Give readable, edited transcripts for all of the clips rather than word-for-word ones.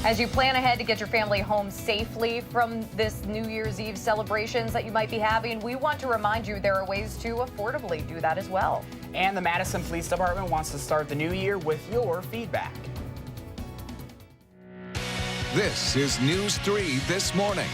As you plan ahead to get your family home safely from this New Year's Eve celebrations that you might be having, we want to remind you there are ways to affordably do that as well. And the Madison Police Department wants to start the new year with your feedback. This is News 3 This Morning.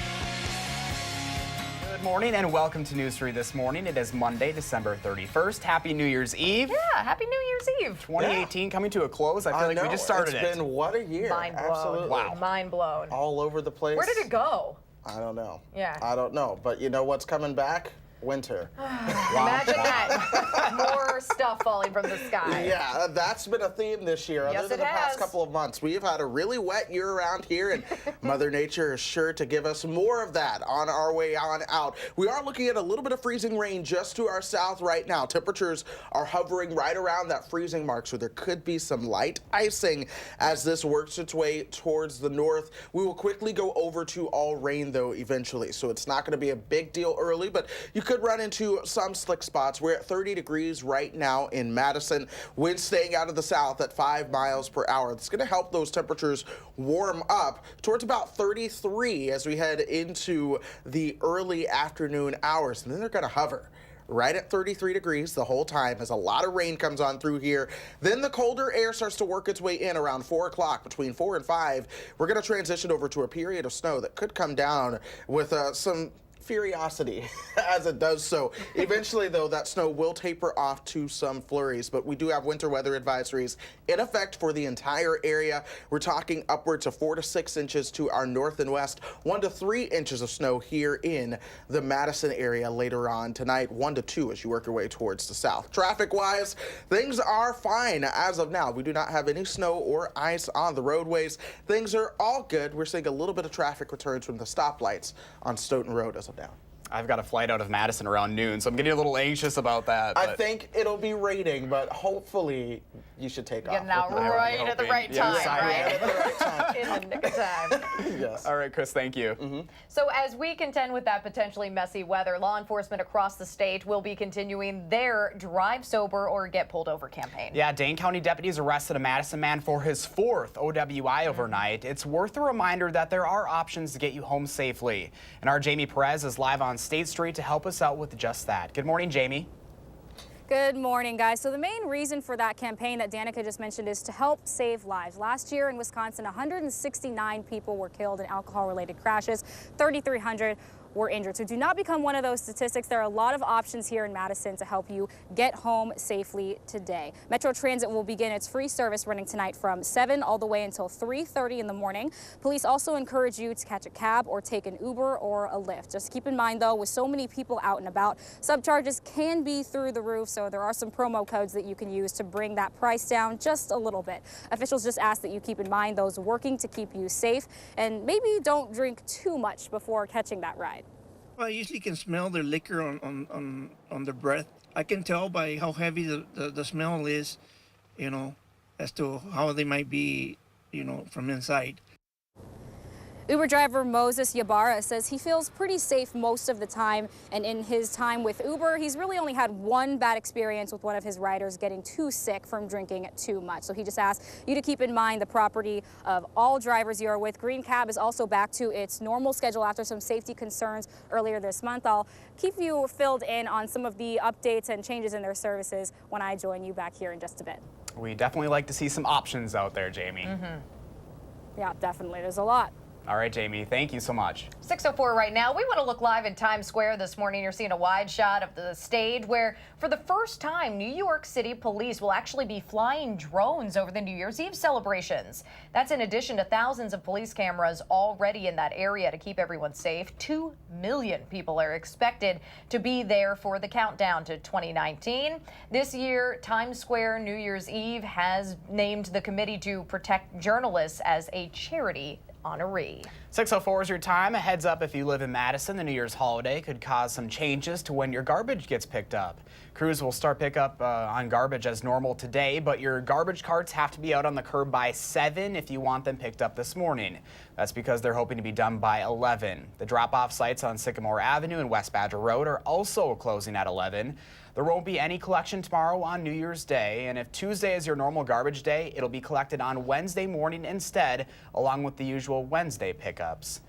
Good morning and welcome to News 3 This Morning. It is Monday, December 31st. Happy New Year's Eve. Yeah, happy New Year's Eve. 2018 coming to a close. I feel like we just started it. It's been what a year. Mind blown. Absolutely. Wow. Mind blown. All over the place. Where did it go? I don't know. Yeah. I don't know. But you know what's coming back? Winter. Imagine that. More stuff falling from the sky. Yeah, that's been a theme this year. Yes, Other than it the past has. couple of months, we've had a really wet year around here, and Mother Nature is sure to give us more of that on our way on out. We are looking at a little bit of freezing rain just to our south right now. Temperatures are hovering right around that freezing mark, so there could be some light icing as this works its way towards the north. We will quickly go over to all rain, though, eventually, so it's not going to be a big deal early, but you could run into some slick spots. We're at 30 degrees right now in Madison. Winds staying out of the south at 5 miles per hour. It's going to help those temperatures warm up towards about 33 as we head into the early afternoon hours. And then they're going to hover right at 33 degrees the whole time as a lot of rain comes on through here. Then the colder air starts to work its way in around 4 o'clock. Between 4 and 5, we're going to transition over to a period of snow that could come down with some furiosity as it does so. Eventually, though, that snow will taper off to some flurries, but we do have winter weather advisories in effect for the entire area. We're talking upwards of 4 to 6 inches to our north and west, 1 to 3 inches of snow here in the Madison area later on tonight, 1 to 2 as you work your way towards the south. Traffic-wise, things are fine as of now. We do not have any snow or ice on the roadways. Things are all good. We're seeing a little bit of traffic returns from the stoplights on Stoughton Road as of now. I've got a flight out of Madison around noon, so I'm getting a little anxious about that. I think it'll be raining, but hopefully you should take off. Getting out right at the right time, Yes, I right? At the right time. In the nick of time. Yes. All right, Chris, thank you. So as we contend with that potentially messy weather, law enforcement across the state will be continuing their Drive Sober or Get Pulled Over campaign. Yeah, Dane County deputies arrested a Madison man for his 4th OWI overnight. It's worth a reminder that there are options to get you home safely. And our Jamie Perez is live on State Street to help us out with just that. Good morning, Jamie. Good morning, guys. So the main reason for that campaign that Danica just mentioned is to help save lives. Last year in Wisconsin, 169 people were killed in alcohol-related crashes, 3,300 were injured. So do not become one of those statistics. There are a lot of options here in Madison to help you get home safely today. Metro Transit will begin its free service running tonight from 7 all the way until 3:30 in the morning. Police also encourage you to catch a cab or take an Uber or a Lyft. Just keep in mind, though, with so many people out and about, subcharges can be through the roof, so there are some promo codes that you can use to bring that price down just a little bit. Officials just ask that you keep in mind those working to keep you safe and maybe don't drink too much before catching that ride. Well, I usually can smell their liquor on their breath. I can tell by how heavy the smell is, you know, as to how they might be, you know, from inside. Uber driver Moses Yabara says he feels pretty safe most of the time, and in his time with Uber, he's really only had one bad experience with one of his riders getting too sick from drinking too much. So he just asked you to keep in mind the property of all drivers you are with. Green Cab is also back to its normal schedule after some safety concerns earlier this month. I'll keep you filled in on some of the updates and changes in their services when I join you back here in just a bit. We definitely like to see some options out there, Jamie. Yeah, definitely. There's a lot. All right, Jamie, thank you so much. 6:04 right now. We want to look live in Times Square this morning. You're seeing a wide shot of the stage where, for the first time, New York City police will actually be flying drones over the New Year's Eve celebrations. That's in addition to thousands of police cameras already in that area to keep everyone safe. 2 million people are expected to be there for the countdown to 2019. This year, Times Square New Year's Eve has named the Committee to Protect Journalists as a charity honoree. 6:04 is your time. A heads up if you live in Madison, the New Year's holiday could cause some changes to when your garbage gets picked up. Crews will start pickup on garbage as normal today, but your garbage carts have to be out on the curb by 7 if you want them picked up this morning. That's because they're hoping to be done by 11. The drop-off sites on Sycamore Avenue and West Badger Road are also closing at 11. There won't be any collection tomorrow on New Year's Day, and if Tuesday is your normal garbage day, it'll be collected on Wednesday morning instead, along with the usual Wednesday pickups.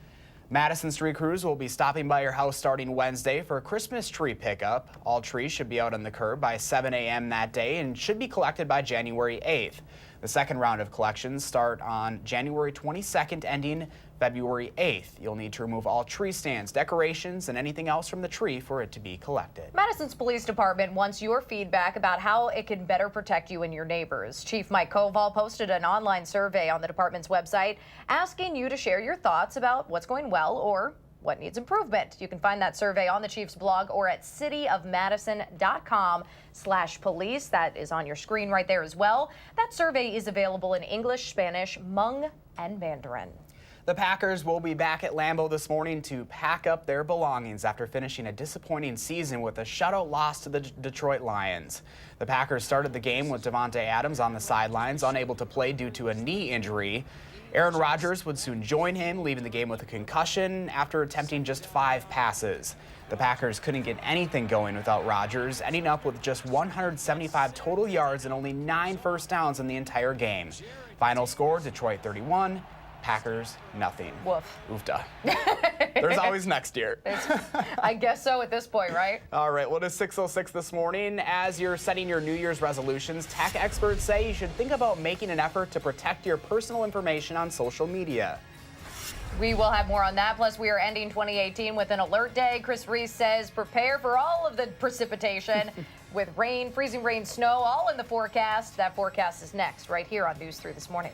Madison street crews will be stopping by your house starting Wednesday for a Christmas tree pickup. All trees should be out on the curb by 7 a.m. that day and should be collected by January 8th. The second round of collections start on January 22nd, ending February 8th. You'll need to remove all tree stands, decorations, and anything else from the tree for it to be collected. Madison's police department wants your feedback about how it can better protect you and your neighbors. Chief Mike Koval posted an online survey on the department's website asking you to share your thoughts about what's going well or what needs improvement. You can find that survey on the Chief's blog or at cityofmadison.com/police. That is on your screen right there as well. That survey is available in English, Spanish, Hmong, and Mandarin. The Packers will be back at Lambeau this morning to pack up their belongings after finishing a disappointing season with a shutout loss to the Detroit Lions. The Packers started the game with Davante Adams on the sidelines, unable to play due to a knee injury. Aaron Rodgers would soon join him, leaving the game with a concussion after attempting just 5 passes. The Packers couldn't get anything going without Rodgers, ending up with just 175 total yards and only 9 first downs in the entire game. Final score, Detroit 31, Packers nothing. Woof. Oofda. There's always next year. I guess so at this point, right? All right, well, it is 6:06 this morning. As you're setting your New Year's resolutions, tech experts say you should think about making an effort to protect your personal information on social media. We will have more on that. Plus, we are ending 2018 with an alert day. Chris Reese says prepare for all of the precipitation with rain, freezing rain, snow, all in the forecast. That forecast is next right here on News 3 This Morning.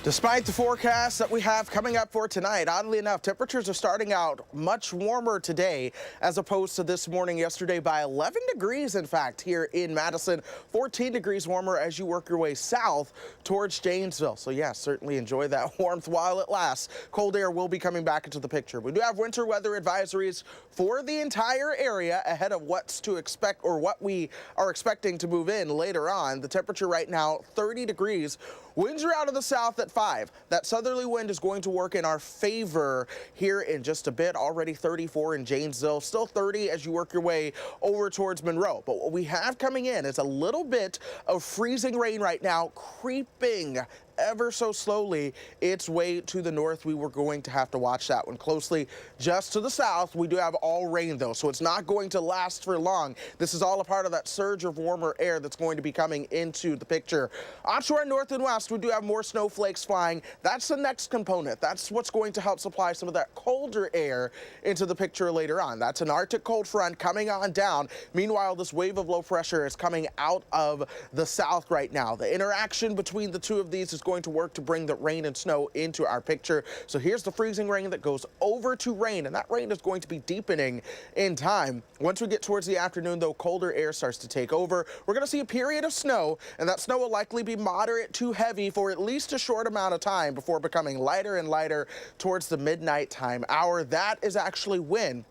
Despite the forecast that we have coming up for tonight, oddly enough, temperatures are starting out much warmer today as opposed to this morning yesterday by 11 degrees, in fact, here in Madison. 14 degrees warmer as you work your way south towards Janesville. So, yeah, certainly enjoy that warmth while it lasts. Cold air will be coming back into the picture. We do have winter weather advisories for the entire area ahead of what's to expect or what we are expecting to move in later on. The temperature right now, 30 degrees. Winds are out of the south at 5. That southerly wind is going to work in our favor here in just a bit. Already 34 in Janesville, still 30 as you work your way over towards Monroe. But what we have coming in is a little bit of freezing rain right now, creeping ever so slowly its way to the north. We were going to have to watch that one closely. Just to the south, we do have all rain, though, so it's not going to last for long. This is all a part of that surge of warmer air that's going to be coming into the picture. Offshore north and west, we do have more snowflakes flying. That's the next component. That's what's going to help supply some of that colder air into the picture later on. That's an Arctic cold front coming on down. Meanwhile, this wave of low pressure is coming out of the south right now. The interaction between the two of these is going to work to bring the rain and snow into our picture. So here's the freezing rain that goes over to rain, and that rain is going to be deepening in time. Once we get towards the afternoon, though, colder air starts to take over. We're going to see a period of snow, and that snow will likely be moderate to heavy for at least a short amount of time before becoming lighter and lighter towards the midnight time hour. That is actually when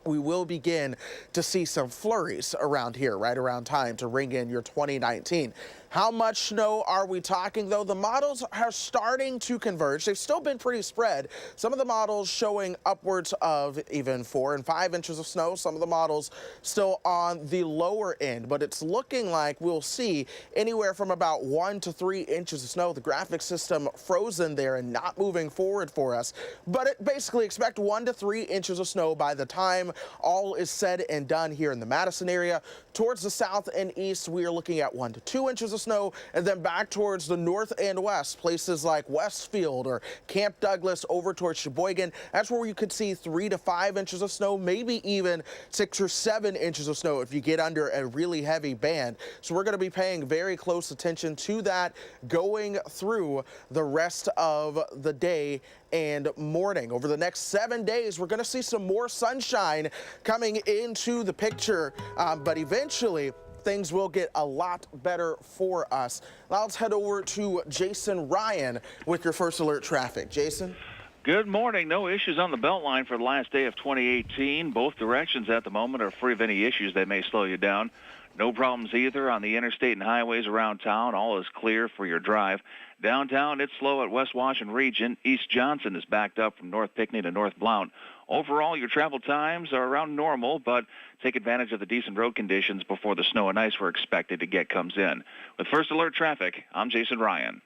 we will begin to see some flurries around here, right around time to ring in your 2019. How much snow are we talking, though? The models are starting to converge. They've still been pretty spread. Some of the models showing upwards of even 4 and 5 inches of snow. Some of the models still on the lower end, but it's looking like we'll see anywhere from about 1 to 3 inches of snow. The graphic system frozen there and not moving forward for us, but it basically expect 1 to 3 inches of snow by the time all is said and done here in the Madison area. Towards the south and east, we are looking at 1 to 2 inches of snow, and then back towards the north and west, places like Westfield or Camp Douglas over towards Sheboygan. That's where you could see 3 to 5 inches of snow, maybe even 6 or 7 inches of snow if you get under a really heavy band. So we're going to be paying very close attention to that going through the rest of the day and morning. Over the next 7 days, we're going to see some more sunshine coming into the picture, but eventually things will get a lot better for us. Now let's head over to Jason Ryan with your first alert traffic. Jason? Good morning. No issues on the Beltline for the last day of 2018. Both directions at the moment are free of any issues that may slow you down. No problems either on the interstate and highways around town. All is clear for your drive. Downtown, it's slow at West Washington Region. East Johnson is backed up from North Pinckney to North Blount. Overall, your travel times are around normal, but take advantage of the decent road conditions before the snow and ice we're expected to get comes in. With First Alert Traffic, I'm Jason Ryan.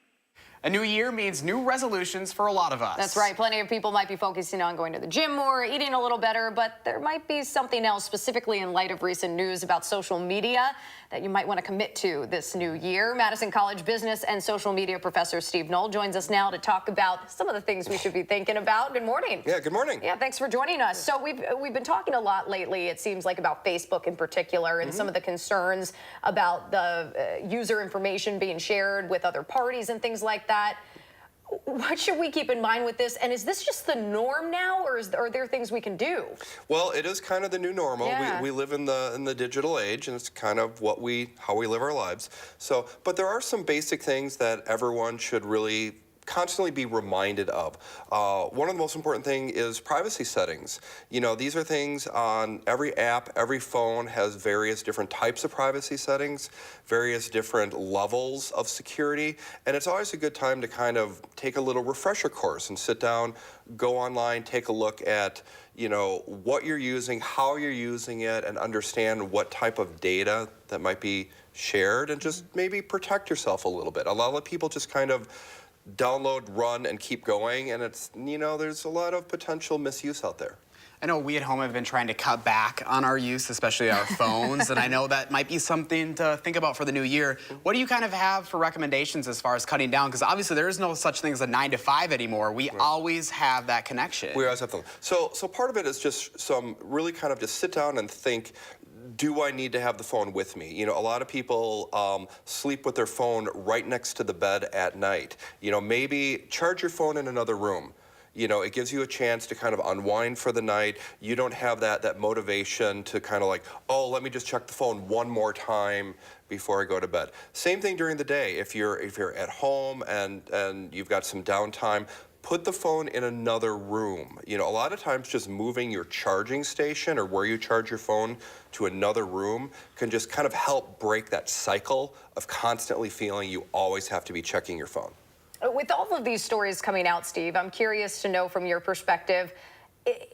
A new year means new resolutions for a lot of us. That's right. Plenty of people might be focusing on going to the gym more, eating a little better, but there might be something else, specifically in light of recent news about social media, that you might want to commit to this new year. Madison College business and social media professor Steve Knoll joins us now to talk about some of the things we should be thinking about. Good morning. Yeah, good morning. Yeah, thanks for joining us. So we've been talking a lot lately, it seems like, about Facebook in particular and some of the concerns about the user information being shared with other parties and things like that. What should we keep in mind with this? And is this just the norm now, or are there things we can do? Well, it is kind of the new normal. Yeah. We live in the digital age, and it's kind of how we live our lives. So, but there are some basic things that everyone should really constantly be reminded of. One of the most important things is privacy settings. You know, these are things on every app, every phone has various different types of privacy settings, various different levels of security, and it's always a good time to kind of take a little refresher course and sit down, go online, take a look at, you know, what you're using, how you're using it, and understand what type of data that might be shared, and just maybe protect yourself a little bit. A lot of people just kind of download, run, and keep going, and it's, you know, there's a lot of potential misuse out there. I know we at home have been trying to cut back on our use, especially our phones, and I know that might be something to think about for the new year. What do you kind of have for recommendations as far as cutting down? Because obviously there is no such thing as a 9 to 5 anymore. We always have that connection. We always have them. So part of it is just some really kind of just sit down and think. do I need to have the phone with me? You know, a lot of people sleep with their phone right next to the bed at night. You know, maybe charge your phone in another room. You know, it gives you a chance to kind of unwind for the night. You don't have that motivation to kind of like, oh, let me just check the phone one more time before I go to bed. Same thing during the day. If you're at home and you've got some downtime, put the phone in another room. You know, a lot of times just moving your charging station or where you charge your phone to another room can just kind of help break that cycle of constantly feeling you always have to be checking your phone. With all of these stories coming out, Steve, I'm curious to know from your perspective,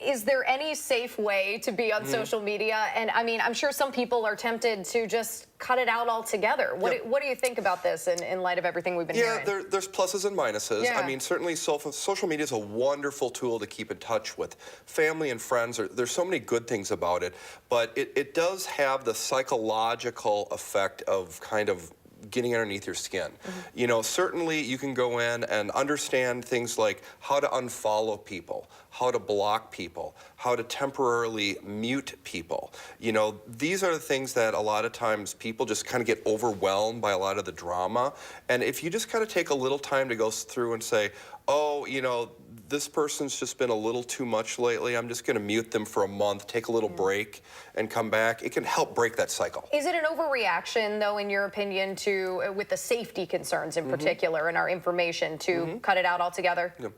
is there any safe way to be on social media? And I mean, I'm sure some people are tempted to just cut it out altogether. What do you think about this in light of everything we've been hearing? Yeah, there's pluses and minuses. Yeah. I mean, certainly social media is a wonderful tool to keep in touch with family and friends. There's so many good things about it, but it does have the psychological effect of kind of getting underneath your skin. You know, certainly you can go in and understand things like how to unfollow people, how to block people, how to temporarily mute people. You know, these are the things that a lot of times people just kind of get overwhelmed by a lot of the drama. And if you just kind of take a little time to go through and say, oh, you know, this person's just been a little too much lately. I'm just going to mute them for a month, take a little break, and come back. It can help break that cycle. Is it an overreaction, though, in your opinion, to with the safety concerns in particular and our information to cut it out altogether? Yeah.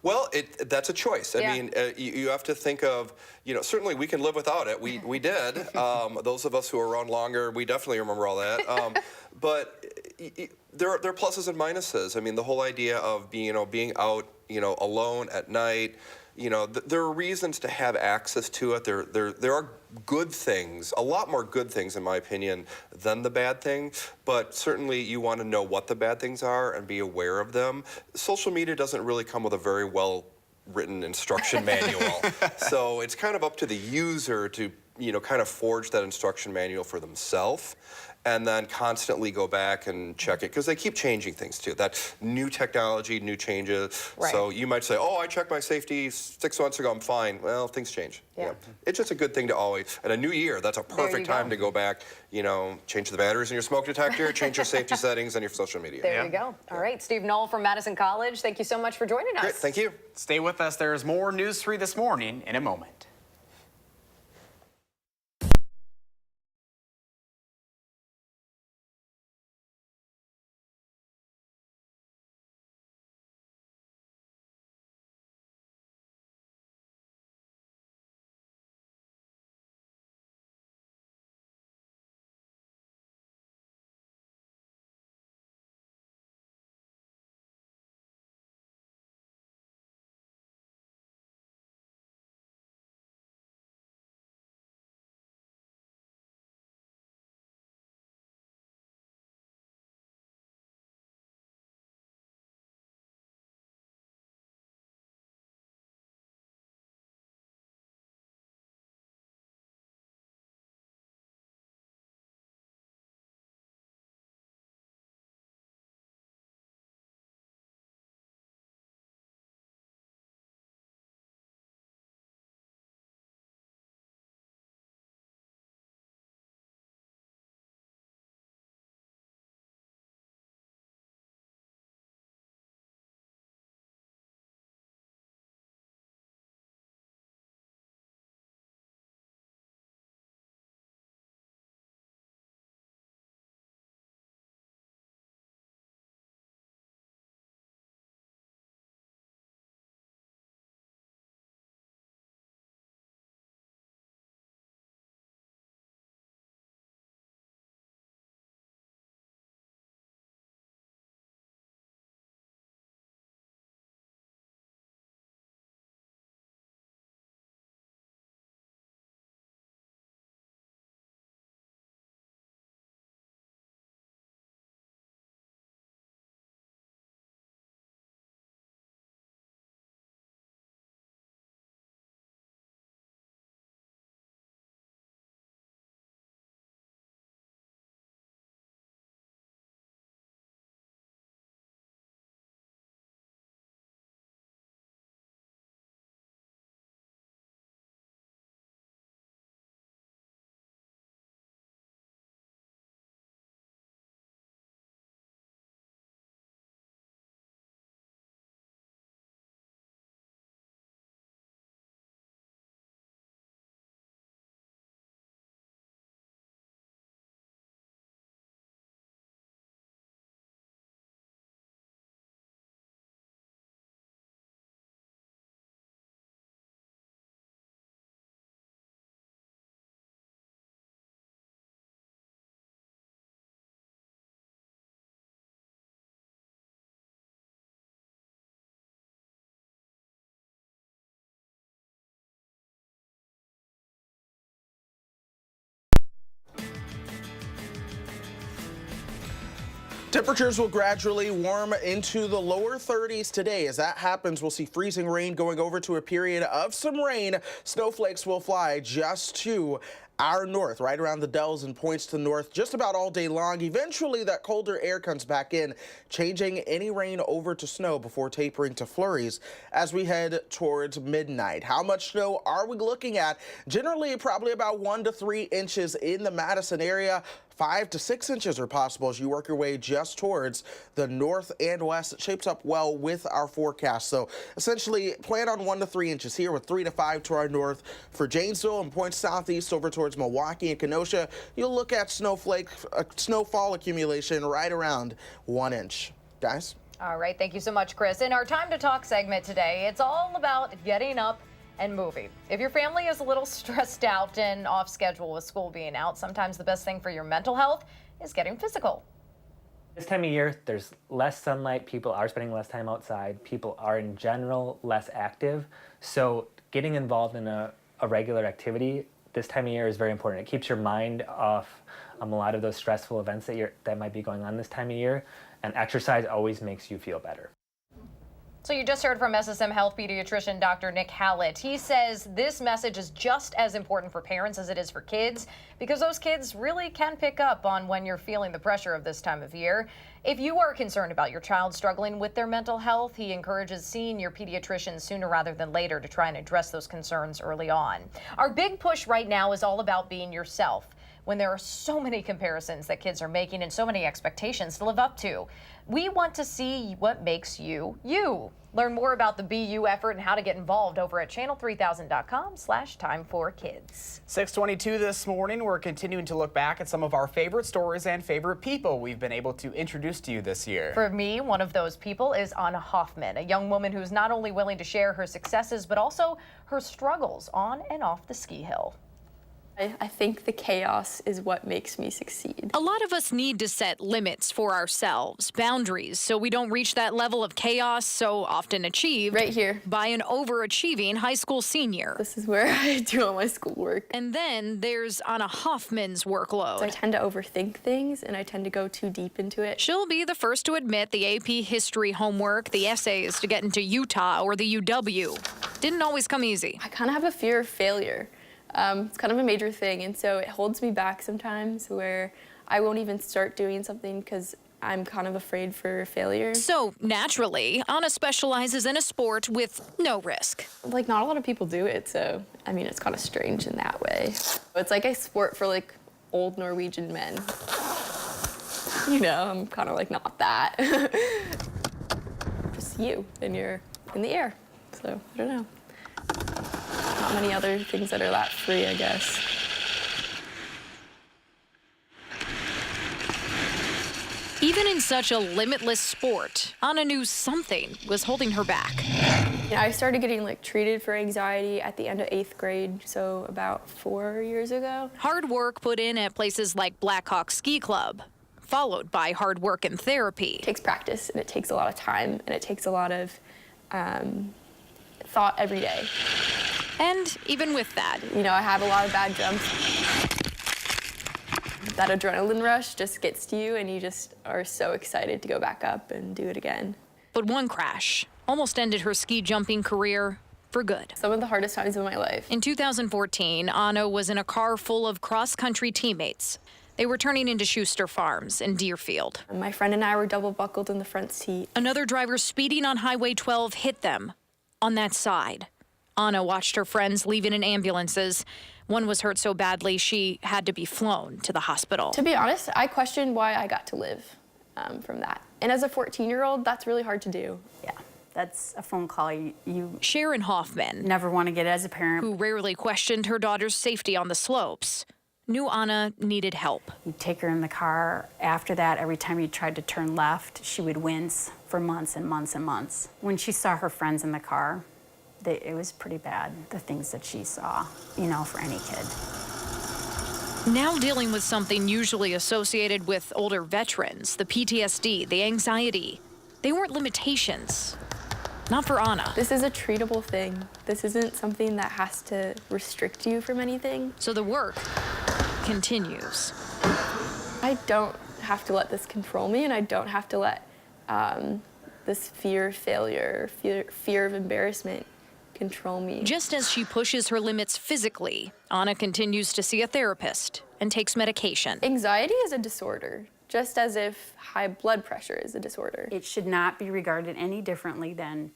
Well, that's a choice. I mean, you have to think of, you know, certainly we can live without it. We did. Those of us who are around longer, we definitely remember all that. But there are pluses and minuses. I mean, the whole idea of being out, you know, alone at night, you know, there are reasons to have access to it. There are good things, a lot more good things, in my opinion, than the bad things. But certainly you want to know what the bad things are and be aware of them. Social media doesn't really come with a very well-written instruction manual. So it's kind of up to the user to, you know, kind of forge that instruction manual for themselves, and then constantly go back and check it, because they keep changing things too. That new technology, new changes. Right. So you might say, oh, I checked my safety 6 months ago, I'm fine. Well, things change. Yeah. It's just a good thing to always, and a new year, that's a perfect time to go back, you know, change the batteries in your smoke detector, change your safety settings on your social media. There you go. All right, Steve Knoll from Madison College, thank you so much for joining us. Great, thank you. Stay with us. There's more News 3 this morning in a moment. Temperatures will gradually warm into the lower 30s today. As that happens, we'll see freezing rain going over to a period of some rain. Snowflakes will fly just to our north, right around the Dells and points to the north, just about all day long. Eventually, that colder air comes back in, changing any rain over to snow before tapering to flurries as we head towards midnight. How much snow are we looking at? Generally, probably about 1 to 3 inches in the Madison area. 5 to 6 inches are possible as you work your way just towards the north and west. It shapes up well with our forecast. So essentially plan on 1 to 3 inches here with 3 to 5 to our north. For Janesville and points southeast over towards Milwaukee and Kenosha, you'll look at snowfall accumulation right around 1 inch. Guys? All right, thank you so much, Chris. In our Time to Talk segment today, it's all about getting up and moving. If your family is a little stressed out and off schedule with school being out, sometimes the best thing for your mental health is getting physical. This time of year, there's less sunlight, people are spending less time outside, people are in general less active, so getting involved in a regular activity this time of year is very important. It keeps your mind off a lot of those stressful events that might be going on this time of year, and exercise always makes you feel better. So you just heard from SSM Health pediatrician Dr. Nick Hallett. He says this message is just as important for parents as it is for kids because those kids really can pick up on when you're feeling the pressure of this time of year. If you are concerned about your child struggling with their mental health, he encourages seeing your pediatrician sooner rather than later to try and address those concerns early on. Our big push right now is all about being yourself when there are so many comparisons that kids are making and so many expectations to live up to. We want to see what makes you, you. Learn more about the BU effort and how to get involved over at channel3000.com/time4kids. 6:22 this morning, we're continuing to look back at some of our favorite stories and favorite people we've been able to introduce to you this year. For me, one of those people is Anna Hoffman, a young woman who's not only willing to share her successes, but also her struggles on and off the ski hill. I think the chaos is what makes me succeed. A lot of us need to set limits for ourselves, boundaries, so we don't reach that level of chaos so often achieved Right here. by an overachieving high school senior. This is where I do all my schoolwork. And then there's Anna Hoffman's workload. I tend to overthink things and I tend to go too deep into it. She'll be the first to admit the AP history homework, the essays to get into Utah or the UW didn't always come easy. I kind of have a fear of failure. It's kind of a major thing, and so it holds me back sometimes where I won't even start doing something because I'm kind of afraid for failure. So, naturally, Anna specializes in a sport with no risk. Like, not a lot of people do it, so, I mean, it's kind of strange in that way. It's like a sport for, like, old Norwegian men. You know, I'm kind of, like, not that. Just you, and you're in the air, so, I don't know. Not many other things that are that free, I guess. Even in such a limitless sport, Anna knew something was holding her back. Yeah, I started getting like treated for anxiety at the end of 8th grade, so about 4 years ago. Hard work put in at places like Blackhawk Ski Club, followed by hard work in therapy. It takes practice, and it takes a lot of time, and it takes a lot of thought every day. And even with that, you know, I have a lot of bad jumps. That adrenaline rush just gets to you, and you just are so excited to go back up and do it again. But one crash almost ended her ski jumping career for good. Some of the hardest times of my life. In 2014, Anna was in a car full of cross-country teammates. They were turning into Schuster Farms in Deerfield. My friend and I were double buckled in the front seat. Another driver speeding on Highway 12 hit them on that side. Anna watched her friends leaving in ambulances. One was hurt so badly she had to be flown to the hospital. To be honest, I questioned why I got to live from that. And as a 14-year-old, that's really hard to do. Yeah, that's a phone call you Sharon Hoffman, never want to get as a parent, who rarely questioned her daughter's safety on the slopes, knew Anna needed help. You'd take her in the car. After that, every time you tried to turn left, she would wince for months and months and months. When she saw her friends in the car, it was pretty bad, the things that she saw, you know, for any kid. Now dealing with something usually associated with older veterans, the PTSD, the anxiety, they weren't limitations. Not for Anna. This is a treatable thing. This isn't something that has to restrict you from anything. So the work continues. I don't have to let this control me, and I don't have to let this fear of failure, fear of embarrassment control me. Just as she pushes her limits physically, Anna continues to see a therapist and takes medication. Anxiety is a disorder, just as if high blood pressure is a disorder. It should not be regarded any differently than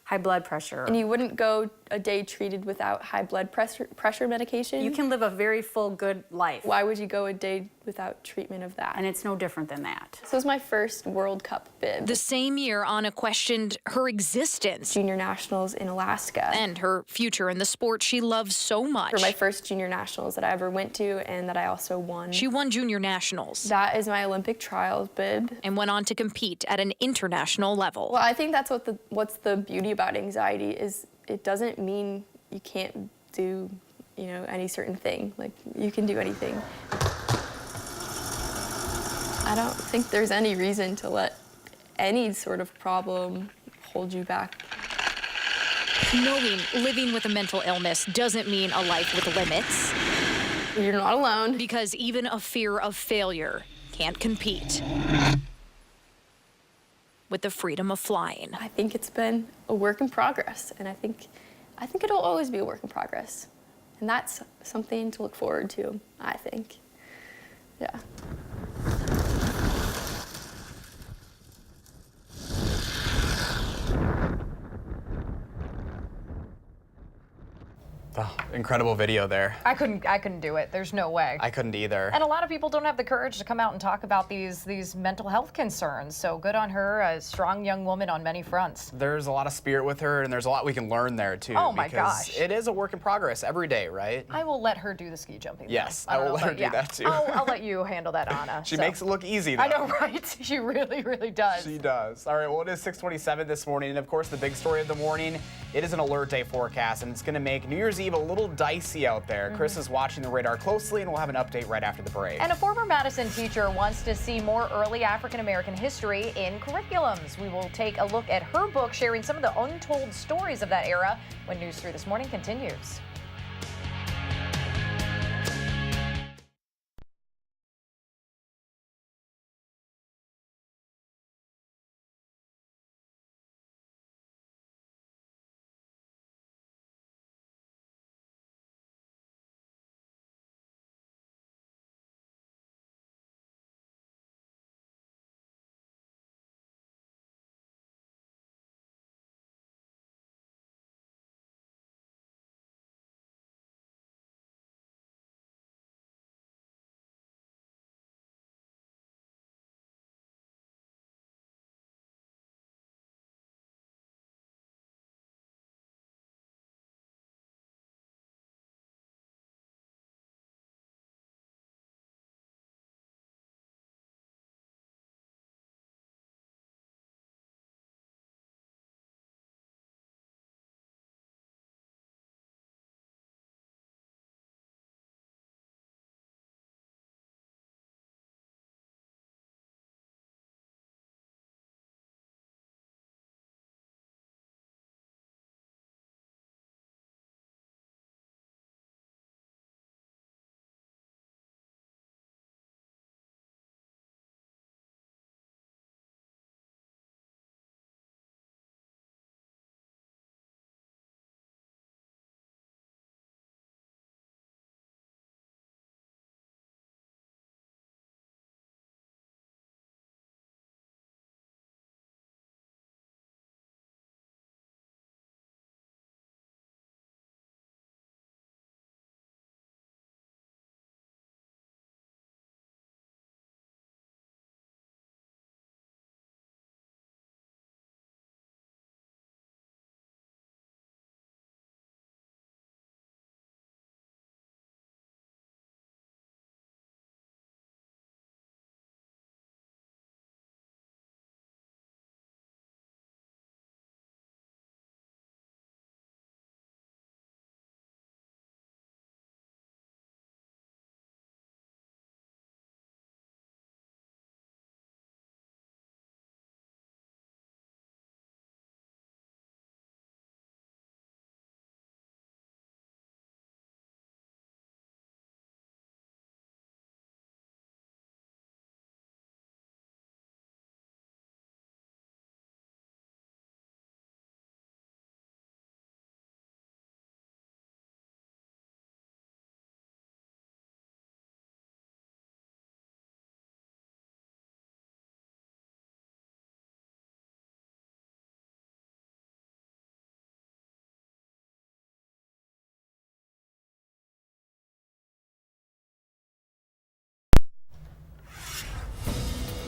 high blood pressure. And you wouldn't go a day treated without high blood pressure medication? You can live a very full, good life. Why would you go a day without treatment of that? And it's no different than that. This was my first World Cup bid. The same year, Anna questioned her existence. Junior Nationals in Alaska. And her future in the sport she loves so much. For my first Junior Nationals that I ever went to and that I also won. She won Junior Nationals. That is my Olympic trials bid. And went on to compete at an international level. Well, I think that's what's the beauty about anxiety is it doesn't mean you can't do, any certain thing. Like, you can do anything. I don't think there's any reason to let any sort of problem hold you back. Knowing living with a mental illness doesn't mean a life with limits. You're not alone. Because even a fear of failure can't compete with the freedom of flying. I think it's been a work in progress, and I think it'll always be a work in progress. And that's something to look forward to, I think. Yeah. Oh, incredible video there. I couldn't do it. There's no way. I couldn't either. And a lot of people don't have the courage to come out and talk about these mental health concerns. So good on her, a strong young woman on many fronts. There's a lot of spirit with her, and there's a lot we can learn there too. Oh my because gosh. it is a work in progress every day, right? I will let her do the ski jumping. Yes, though. I will let her do that too. I'll let you handle that, Anna. She makes it look easy though. I know, right? She really, really does. She does. All right, well, it is 6:27 this morning, and of course, the big story of the morning, it is an alert day forecast, and it's going to make New Year's Eve a little dicey out there. Chris is watching the radar closely, and we'll have an update right after the break. And a former Madison teacher wants to see more early African-American history in curriculums. We will take a look at her book, sharing some of the untold stories of that era when News 3 This Morning continues.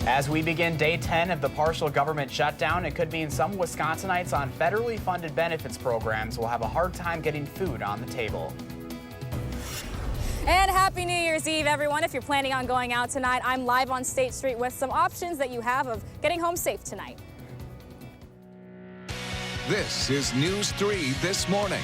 As we begin day 10 of the partial government shutdown, it could mean some Wisconsinites on federally funded benefits programs will have a hard time getting food on the table. And happy New Year's Eve, everyone. If you're planning on going out tonight, I'm live on State Street with some options that you have of getting home safe tonight. This is News 3 This Morning.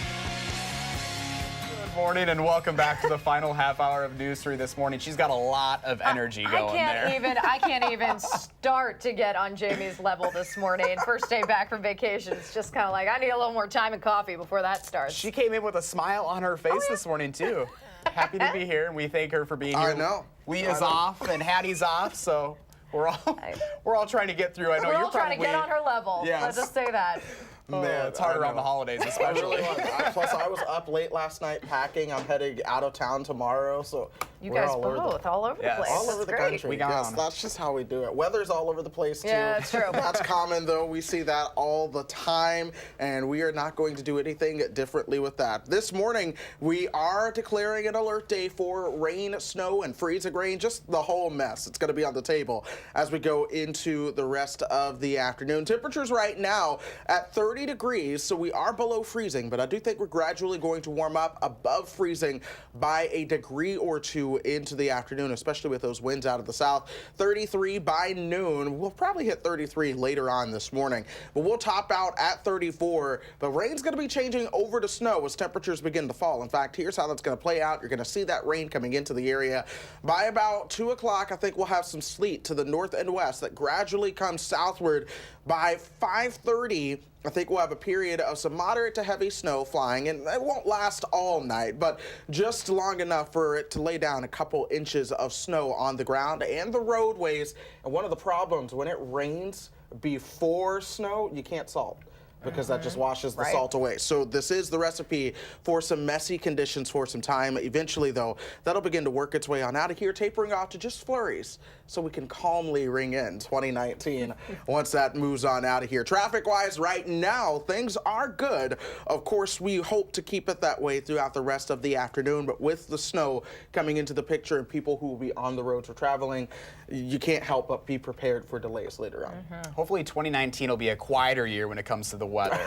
Good morning and welcome back to the final half hour of News 3 This Morning. She's got a lot of energy going there. I can't even start to get on Jamie's level this morning. First day back from vacation. It's just kind of like, I need a little more time and coffee before that starts. She came in with a smile on her face this morning, too. Happy to be here, and we thank her for being here. I know. Leah's off and Hattie's off, so we're all trying to get through. I know we're you're all trying to get on her level. Yes. Let's just say that. Yeah, it's hard around the holidays, especially. Plus, I was up late last night packing. I'm heading out of town tomorrow, so you guys all over the place. All over the country. Yes, that's just how we do it. Weather's all over the place too. Yeah, that's true. That's common though. We see that all the time, and we are not going to do anything differently with that. This morning, we are declaring an alert day for rain, snow, and freezing rain. Just the whole mess. It's going to be on the table as we go into the rest of the afternoon. Temperatures right now at 30 degrees, so we are below freezing, but I do think we're gradually going to warm up above freezing by a degree or two into the afternoon, especially with those winds out of the south. 33 by noon. We'll probably hit 33 later on this morning, but we'll top out at 34. But rain's going to be changing over to snow as temperatures begin to fall. In fact, here's how that's going to play out. You're going to see that rain coming into the area. By about 2 o'clock, I think we'll have some sleet to the north and west that gradually comes southward. By 5:30, I think we'll have a period of some moderate to heavy snow flying, and it won't last all night, but just long enough for it to lay down a couple inches of snow on the ground and the roadways. And one of the problems when it rains before snow, you can't salt, because that just washes the salt away. So this is the recipe for some messy conditions for some time. Eventually, though, that'll begin to work its way on out of here, tapering off to just flurries, so we can calmly ring in 2019 once that moves on out of here. Traffic-wise, right now, things are good. Of course, we hope to keep it that way throughout the rest of the afternoon, but with the snow coming into the picture and people who will be on the roads or traveling, you can't help but be prepared for delays later on. Hopefully 2019 will be a quieter year when it comes to the weather.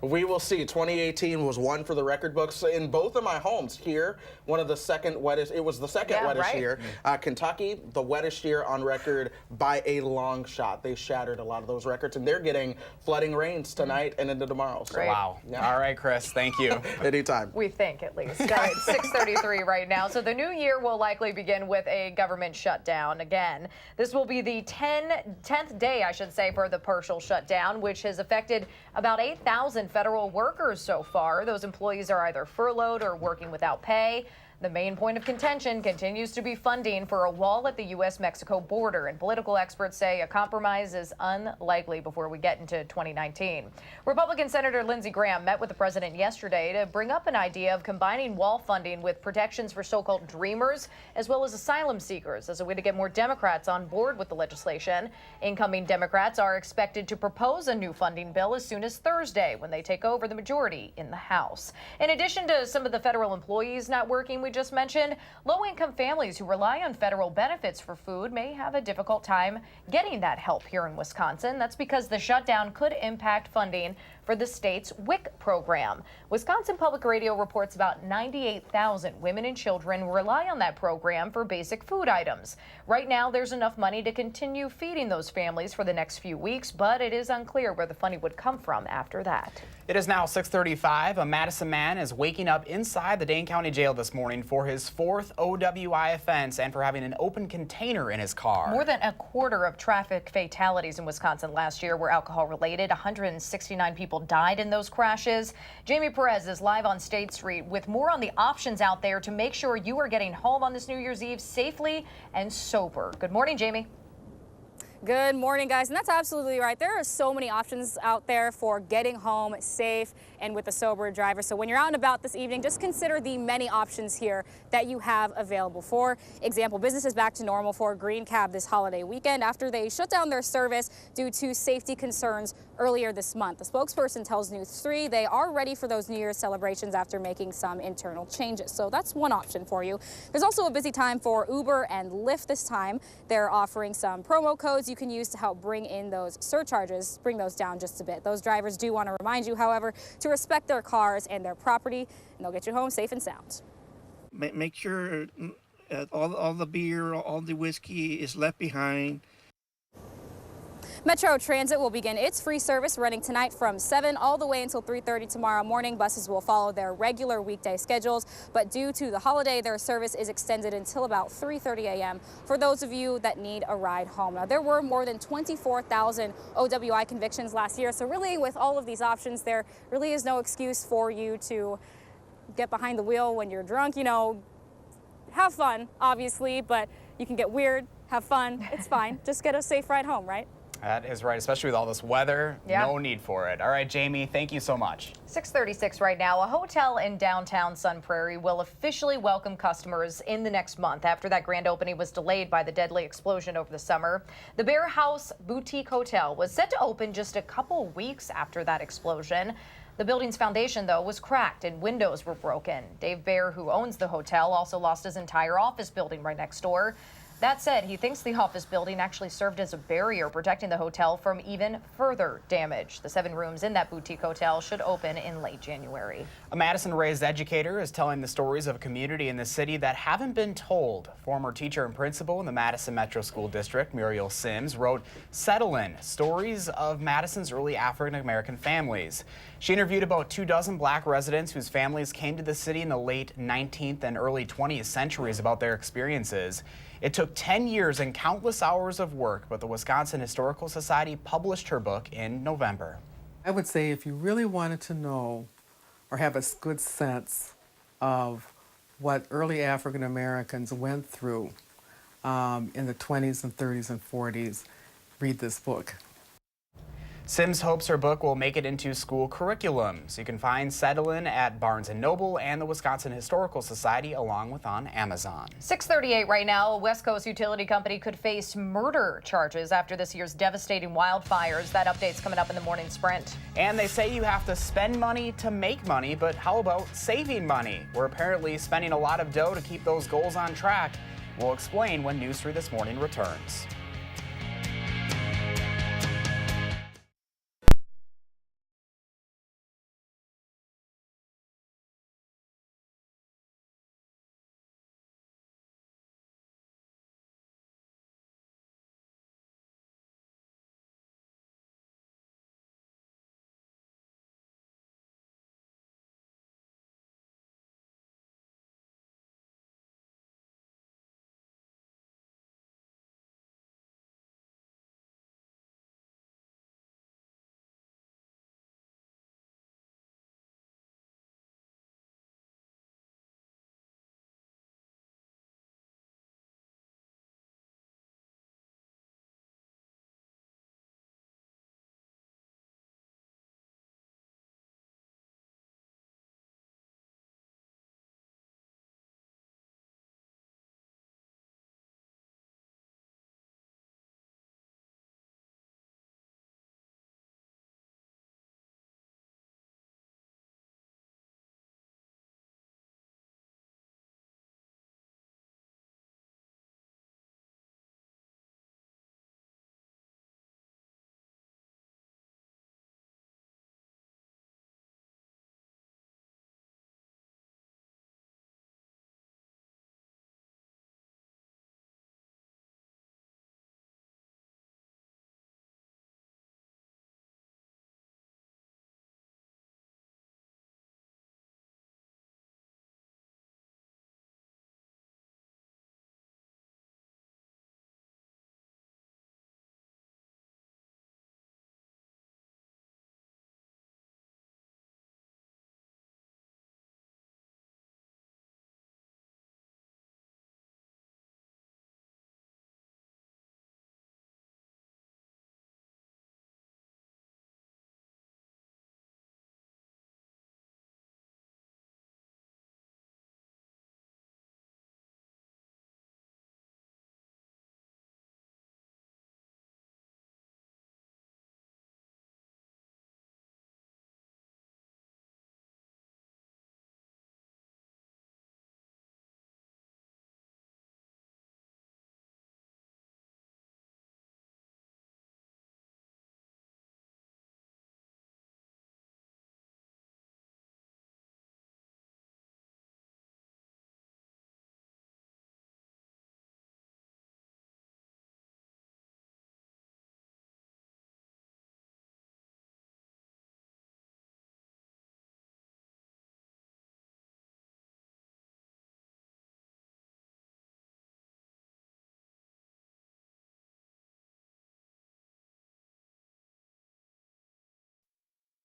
We will see. 2018 was one for the record books in both of my homes here. One of the second wettest. It was the second wettest year. Kentucky, the wettest year on record by a long shot. They shattered a lot of those records, and they're getting flooding rains tonight and into tomorrow. So, wow. Yeah. All right, Chris. Thank you. Anytime. We think, at least. All right, 6:33 right now. So the new year will likely begin with a government shutdown again. This will be the 10th day, I should say, for the partial shutdown, which has affected about 8,000 federal workers so far. Those employees are either furloughed or working without pay. The main point of contention continues to be funding for a wall at the U.S.-Mexico border, and political experts say a compromise is unlikely before we get into 2019. Republican Senator Lindsey Graham met with the president yesterday to bring up an idea of combining wall funding with protections for so-called dreamers as well as asylum seekers as a way to get more Democrats on board with the legislation. Incoming Democrats are expected to propose a new funding bill as soon as Thursday when they take over the majority in the House. In addition to some of the federal employees not working, we just mentioned, low-income families who rely on federal benefits for food may have a difficult time getting that help here in Wisconsin. That's because the shutdown could impact funding for the state's WIC program. Wisconsin Public Radio reports about 98,000 women and children rely on that program for basic food items. Right now, there's enough money to continue feeding those families for the next few weeks, but it is unclear where the funding would come from after that. It is now 6:35. A Madison man is waking up inside the Dane County Jail this morning for his 4th OWI offense and for having an open container in his car. More than a quarter of traffic fatalities in Wisconsin last year were alcohol-related. 169 people died in those crashes. Jamie Perez is live on State Street with more on the options out there to make sure you are getting home on this New Year's Eve safely and sober. Good morning, Jamie. Good morning, guys. And that's absolutely right. There are so many options out there for getting home safe and with a sober driver. So when you're out and about this evening, just consider the many options here that you have available. For example, business is back to normal for Green Cab this holiday weekend after they shut down their service due to safety concerns earlier this month. The spokesperson tells News 3 they are ready for those New Year's celebrations after making some internal changes. So that's one option for you. There's also a busy time for Uber and Lyft this time. They're offering some promo codes you can use to help bring in those surcharges, bring those down just a bit. Those drivers do want to remind you, however, to respect their cars and their property, and they'll get you home safe and sound. Make sure all the beer, all the whiskey is left behind. Metro Transit will begin its free service running tonight from 7 all the way until 3:30 tomorrow morning. Buses will follow their regular weekday schedules, but due to the holiday, their service is extended until about 3:30 a.m. for those of you that need a ride home. Now, there were more than 24,000 OWI convictions last year, so really with all of these options, there really is no excuse for you to get behind the wheel when you're drunk. You know, have fun, obviously, but you can get weird, have fun, it's fine. Just get a safe ride home, right? That is right, especially with all this weather. Yeah. No need for it. All right, Jamie, thank you so much. 6:36 right now. A hotel in downtown Sun Prairie will officially welcome customers in the next month after that grand opening was delayed by the deadly explosion over the summer. The Bear House Boutique Hotel was set to open just a couple weeks after that explosion. The building's foundation, though, was cracked and windows were broken. Dave Bear, who owns the hotel, also lost his entire office building right next door. That said, he thinks the office building actually served as a barrier protecting the hotel from even further damage. The 7 rooms in that boutique hotel should open in late January. A Madison-raised educator is telling the stories of a community in the city that haven't been told. Former teacher and principal in the Madison Metro School District, Muriel Sims, wrote Settle In, Stories of Madison's Early African-American Families. She interviewed about 24 black residents whose families came to the city in the late 19th and early 20th centuries about their experiences. It took 10 years and countless hours of work, but the Wisconsin Historical Society published her book in November. I would say if you really wanted to know or have a good sense of what early African Americans went through in the 20s and 30s and 40s, read this book. Sims hopes her book will make it into school curriculums. You can find Settle In at Barnes & Noble and the Wisconsin Historical Society, along with on Amazon. 6:38 right now. A West Coast utility company could face murder charges after this year's devastating wildfires. That update's coming up in the morning sprint. And they say you have to spend money to make money, but how about saving money? We're apparently spending a lot of dough to keep those goals on track. We'll explain when News 3 This Morning returns.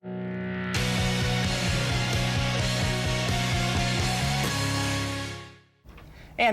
And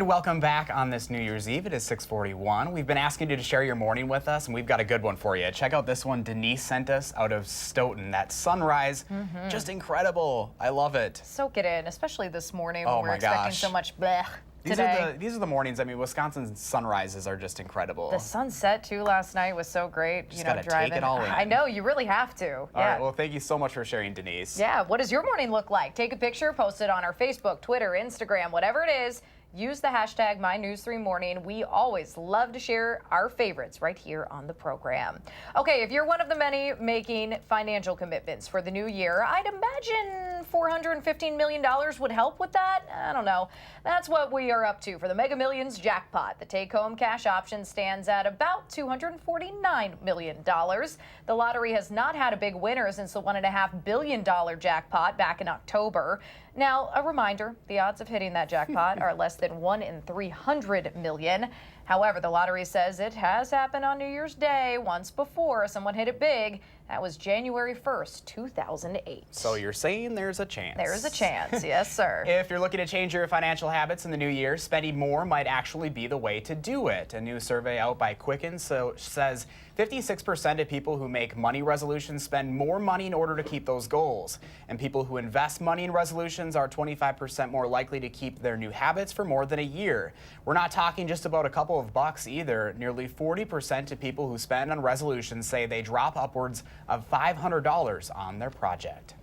welcome back on this New Year's Eve. It is 6:41. We've been asking you to share your morning with us, and we've got a good one for you. Check out this one Denise sent us out of Stoughton. That sunrise, just incredible. I love it. Soak it in, especially this morning when Oh we're my expecting gosh. so much bleh These today. are the mornings. I mean, Wisconsin's sunrises are just incredible. The sunset too last night was so great. Just gotta take it all in. I know, you really have to. All right, well, thank you so much for sharing, Denise. Yeah, what does your morning look like? Take a picture, post it on our Facebook, Twitter, Instagram, whatever it is. Use the hashtag MyNews3Morning. We always love to share our favorites right here on the program. Okay, if you're one of the many making financial commitments for the new year, I'd imagine $415 million would help with that. I don't know. That's what we are up to for the Mega Millions jackpot. The take-home cash option stands at about $249 million. The lottery has not had a big winner since the $1.5 billion jackpot back in October. Now, a reminder, the odds of hitting that jackpot are less than 1 in 300 million. However, the lottery says it has happened on New Year's Day once before. Someone hit it big. That was January 1st, 2008. So you're saying there's a chance? There's a chance, yes, sir. If you're looking to change your financial habits in the new year, spending more might actually be the way to do it. A new survey out by Quicken says 56% of people who make money resolutions spend more money in order to keep those goals. And people who invest money in resolutions are 25% more likely to keep their new habits for more than a year. We're not talking just about a couple of bucks either. Nearly 40% of people who spend on resolutions say they drop upwards of $500 on their project.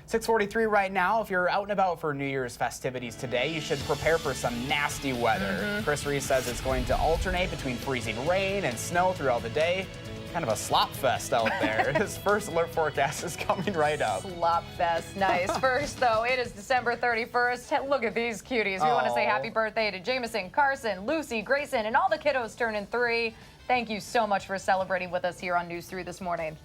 6:43 right now. If you're out and about for New Year's festivities today, you should prepare for some nasty weather. Chris Reese says it's going to alternate between freezing rain and snow throughout the day. Kind of a slop fest out there. His first alert forecast is coming right up. Slop fest, nice. First, though, it is December 31st. Look at these cuties. We want to say happy birthday to Jameson, Carson, Lucy, Grayson, and all the kiddos turning 3. Thank you so much for celebrating with us here on News 3 this morning.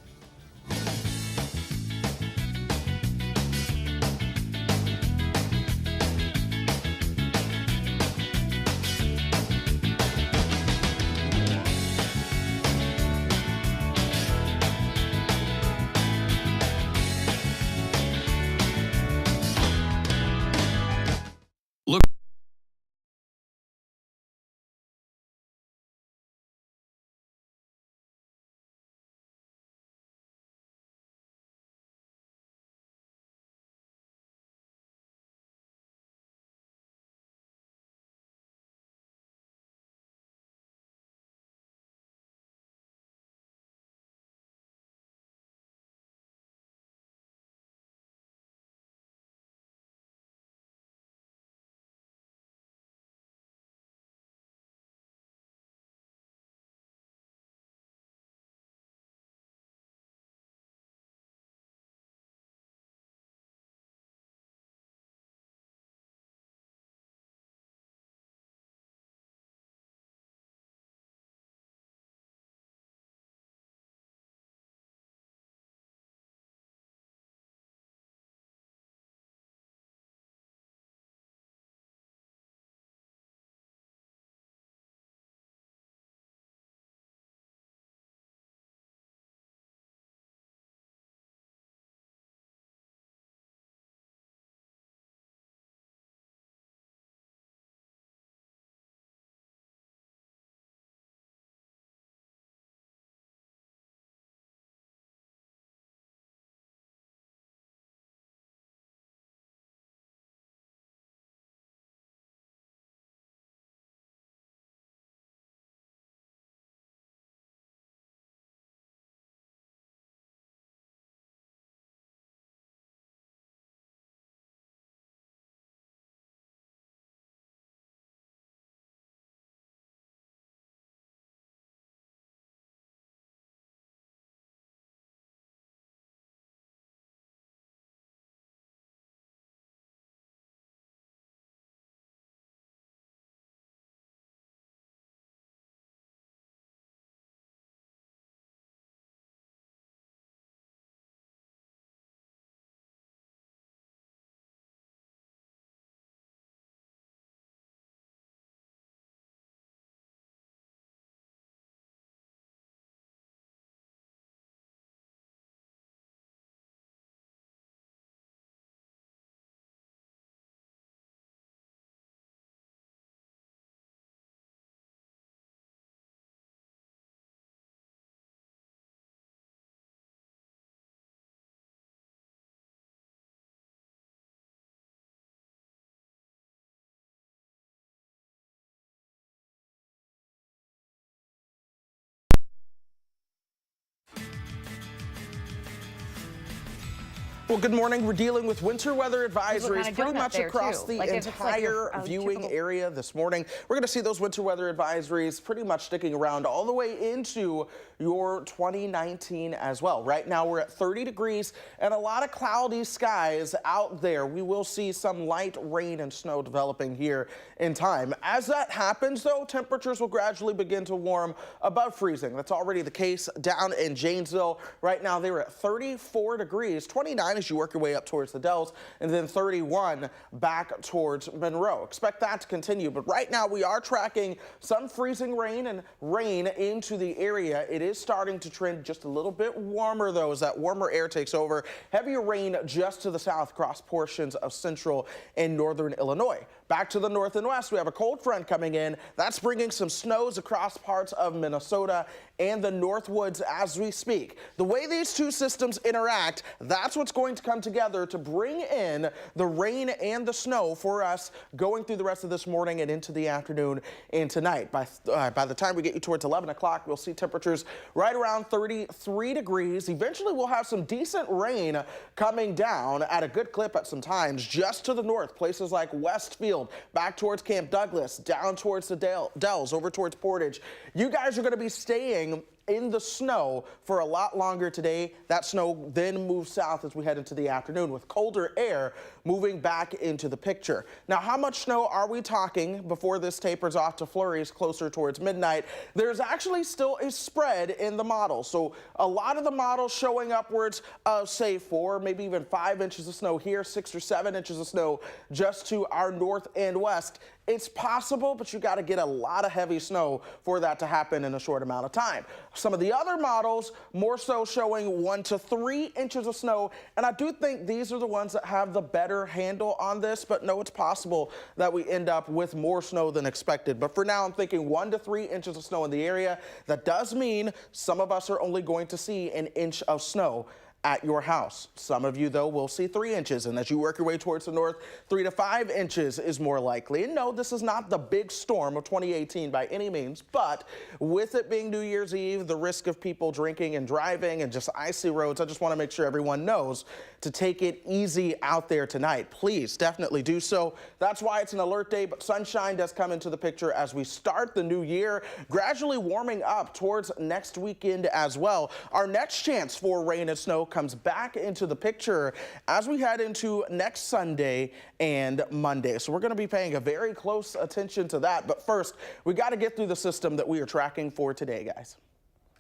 Well, good morning. We're dealing with winter weather advisories kind of pretty donut much there, across too. the Like if it's like entire your, viewing typical- area this morning. We're going to see those winter weather advisories pretty much sticking around all the way into your 2019 as well. Right now we're at 30 degrees and a lot of cloudy skies out there. We will see some light rain and snow developing here in time. As that happens, though, temperatures will gradually begin to warm above freezing. That's already the case down in Janesville. Right now they're at 34 degrees, 29 as you work your way up towards the Dells, and then 31 back towards Monroe. Expect that to continue, but right now we are tracking some freezing rain and rain into the area. It is starting to trend just a little bit warmer, though, as that warmer air takes over. Heavier rain just to the south across portions of central and northern Illinois. Back to the north and west, we have a cold front coming in. That's bringing some snows across parts of Minnesota and the Northwoods as we speak. The way these two systems interact, that's what's going to come together to bring in the rain and the snow for us going through the rest of this morning and into the afternoon and tonight. By the time we get you towards 11 o'clock, we'll see temperatures right around 33 degrees. Eventually, we'll have some decent rain coming down at a good clip at some times just to the north, places like Westfield, back towards Camp Douglas, down towards the Dells, over towards Portage. You guys are going to be staying in the snow for a lot longer today. That snow then moves south as we head into the afternoon with colder air moving back into the picture. Now, how much snow are we talking before this tapers off to flurries closer towards midnight? There's actually still a spread in the model. So a lot of the models showing upwards of, say, 4, maybe even 5 inches of snow here, 6 or 7 inches of snow just to our north and west. It's possible, but you got to get a lot of heavy snow for that to happen in a short amount of time. Some of the other models more so showing 1 to 3 inches of snow, and I do think these are the ones that have the better handle on this, but no, it's possible that we end up with more snow than expected. But for now, I'm thinking 1 to 3 inches of snow in the area. That does mean some of us are only going to see an inch of snow at your house. Some of you, though, will see 3 inches, and as you work your way towards the north, 3 to 5 inches is more likely. And no, this is not the big storm of 2018 by any means, but with it being New Year's Eve, the risk of people drinking and driving and just icy roads, I just want to make sure everyone knows to take it easy out there tonight. Please definitely do so. That's why it's an alert day, but sunshine does come into the picture as we start the new year, gradually warming up towards next weekend as well. Our next chance for rain and snow comes back into the picture as we head into next Sunday and Monday. So we're going to be paying a very close attention to that. But first, we got to get through the system that we are tracking for today, guys.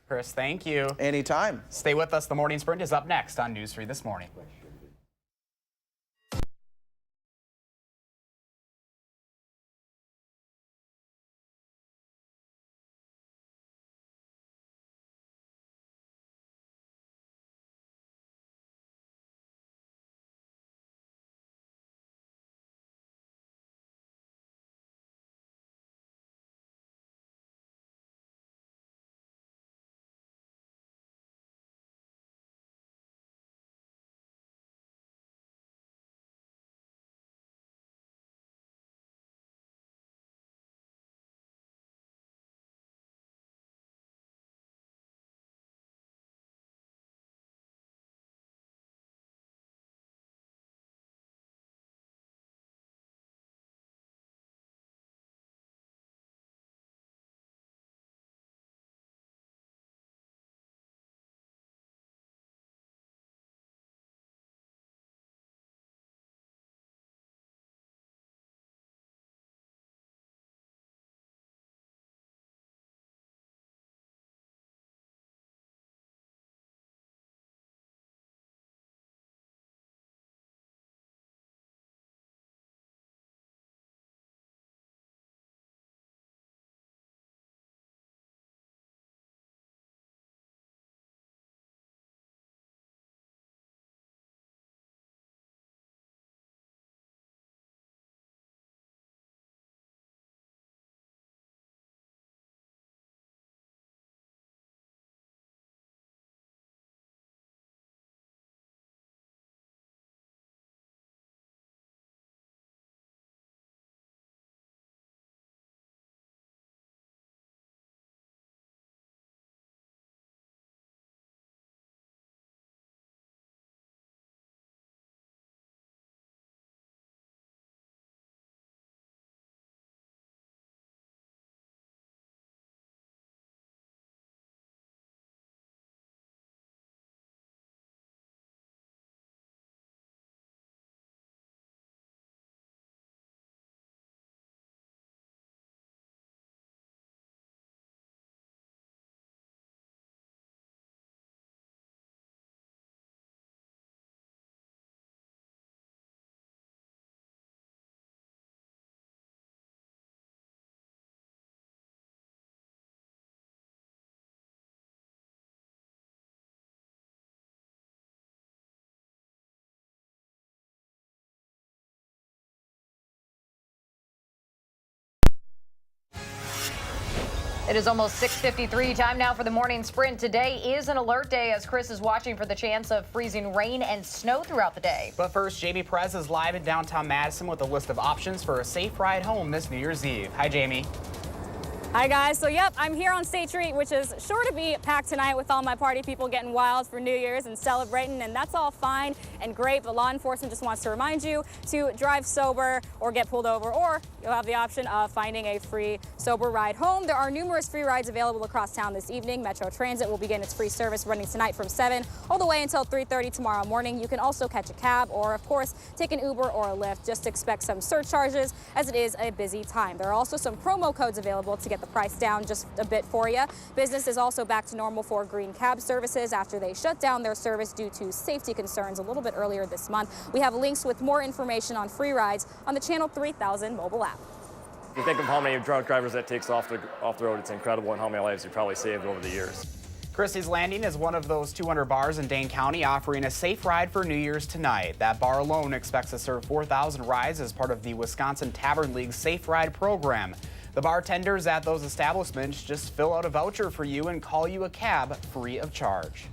Chris, thank you. Anytime. Stay with us. The Morning Sprint is up next on News 3 This Morning. It is almost 6:53. Time now for the morning sprint. Today is an alert day as Chris is watching for the chance of freezing rain and snow throughout the day. But first, Jamie Perez is live in downtown Madison with a list of options for a safe ride home this New Year's Eve. Hi, Jamie. Hi guys, so yep, I'm here on State Street, which is sure to be packed tonight with all my party people getting wild for New Year's and celebrating, and that's all fine and great, but law enforcement just wants to remind you to drive sober or get pulled over, or you'll have the option of finding a free sober ride home. There are numerous free rides available across town this evening. Metro Transit will begin its free service running tonight from 7 all the way until 3:30 tomorrow morning. You can also catch a cab or, of course, take an Uber or a Lyft. Just expect some surcharges as it is a busy time. There are also some promo codes available to get the price down just a bit for you. Business is also back to normal for Green Cab Services after they shut down their service due to safety concerns a little bit earlier this month. We have links with more information on free rides on the Channel 3000 mobile app. If you think of how many drunk drivers that takes off the road, it's incredible, and how many lives you probably saved over the years. Christie's Landing is one of those 200 bars in Dane County offering a safe ride for New Year's tonight. That bar alone expects to serve 4,000 rides as part of the Wisconsin Tavern League's Safe Ride program. The bartenders at those establishments just fill out a voucher for you and call you a cab free of charge.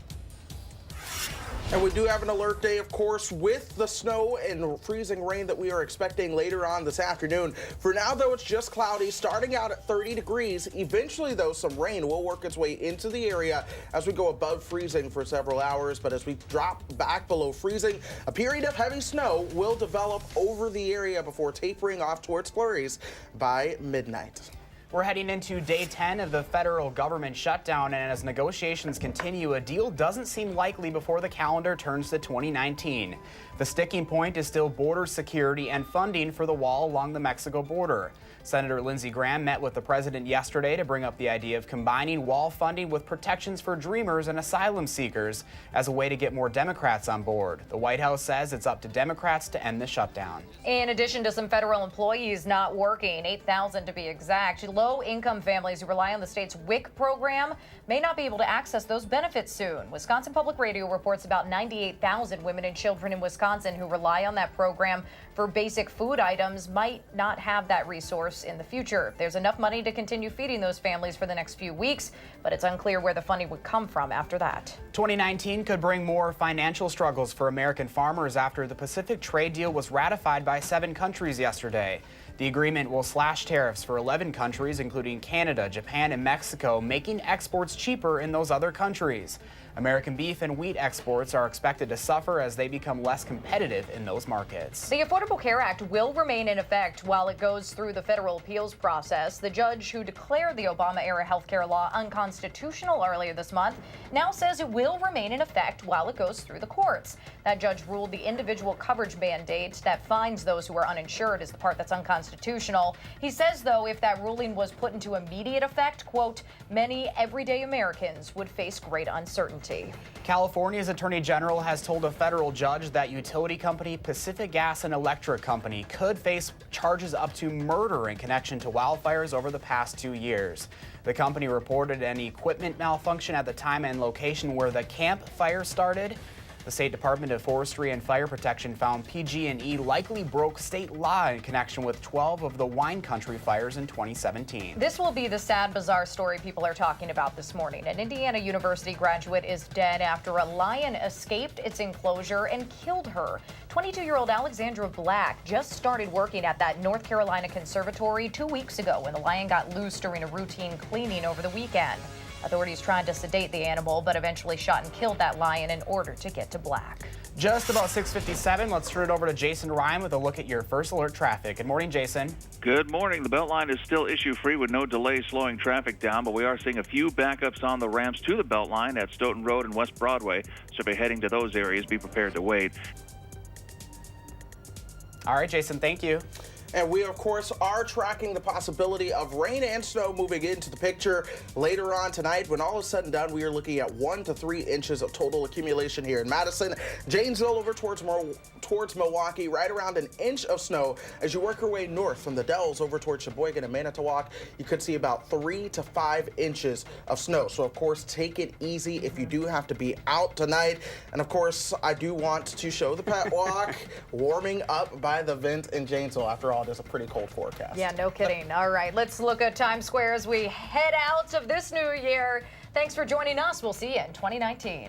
And we do have an alert day, of course, with the snow and freezing rain that we are expecting later on this afternoon. For now, though, it's just cloudy, starting out at 30 degrees. Eventually, though, some rain will work its way into the area as we go above freezing for several hours. But as we drop back below freezing, a period of heavy snow will develop over the area before tapering off towards flurries by midnight. We're heading into day 10 of the federal government shutdown, and as negotiations continue, a deal doesn't seem likely before the calendar turns to 2019. The sticking point is still border security and funding for the wall along the Mexico border. Senator Lindsey Graham met with the president yesterday to bring up the idea of combining wall funding with protections for dreamers and asylum seekers as a way to get more Democrats on board. The White House says it's up to Democrats to end the shutdown. In addition to some federal employees not working, 8,000 to be exact, low-income families who rely on the state's WIC program may not be able to access those benefits soon. Wisconsin Public Radio reports about 98,000 women and children in Wisconsin who rely on that program for basic food items might not have that resource in the future. There's enough money to continue feeding those families for the next few weeks, but it's unclear where the funding would come from after that. 2019 could bring more financial struggles for American farmers after the Pacific trade deal was ratified by 7 countries yesterday. The agreement will slash tariffs for 11 countries, including Canada, Japan, and Mexico, making exports cheaper in those other countries. American beef and wheat exports are expected to suffer as they become less competitive in those markets. The Affordable Care Act will remain in effect while it goes through the federal appeals process. The judge who declared the Obama-era health care law unconstitutional earlier this month now says it will remain in effect while it goes through the courts. That judge ruled the individual coverage mandate that fines those who are uninsured is the part that's unconstitutional. He says, though, if that ruling was put into immediate effect, quote, many everyday Americans would face great uncertainty. California's Attorney General has told a federal judge that utility company Pacific Gas and Electric Company could face charges up to murder in connection to wildfires over the past 2 years. The company reported an equipment malfunction at the time and location where the camp fire started. The State Department of Forestry and Fire Protection found PG&E likely broke state law in connection with 12 of the wine country fires in 2017. This will be the sad, bizarre story people are talking about this morning. An Indiana University graduate is dead after a lion escaped its enclosure and killed her. 22-year-old Alexandra Black just started working at that North Carolina conservatory 2 weeks ago when the lion got loose during a routine cleaning over the weekend. Authorities tried to sedate the animal, but eventually shot and killed that lion in order to get to Black. Just about 6:57, let's turn it over to Jason Ryan with a look at your first alert traffic. Good morning, Jason. Good morning. The Beltline is still issue-free with no delay slowing traffic down, but we are seeing a few backups on the ramps to the Beltline at Stoughton Road and West Broadway. So if you're heading to those areas, be prepared to wait. All right, Jason, thank you. And we, of course, are tracking the possibility of rain and snow moving into the picture later on tonight. When all is said and done, we are looking at 1 to 3 inches of total accumulation here in Madison. Janesville over towards Milwaukee, right around an inch of snow. As you work your way north from the Dells over towards Sheboygan and Manitowoc, you could see about 3 to 5 inches of snow. So, of course, take it easy if you do have to be out tonight. And, of course, I do want to show the pet walk warming up by the vent in Janesville. After all, tomorrow there's a pretty cold forecast. Yeah, no kidding. All right, let's look at Times Square as we head out of this new year. Thanks for joining us. We'll see you in 2019.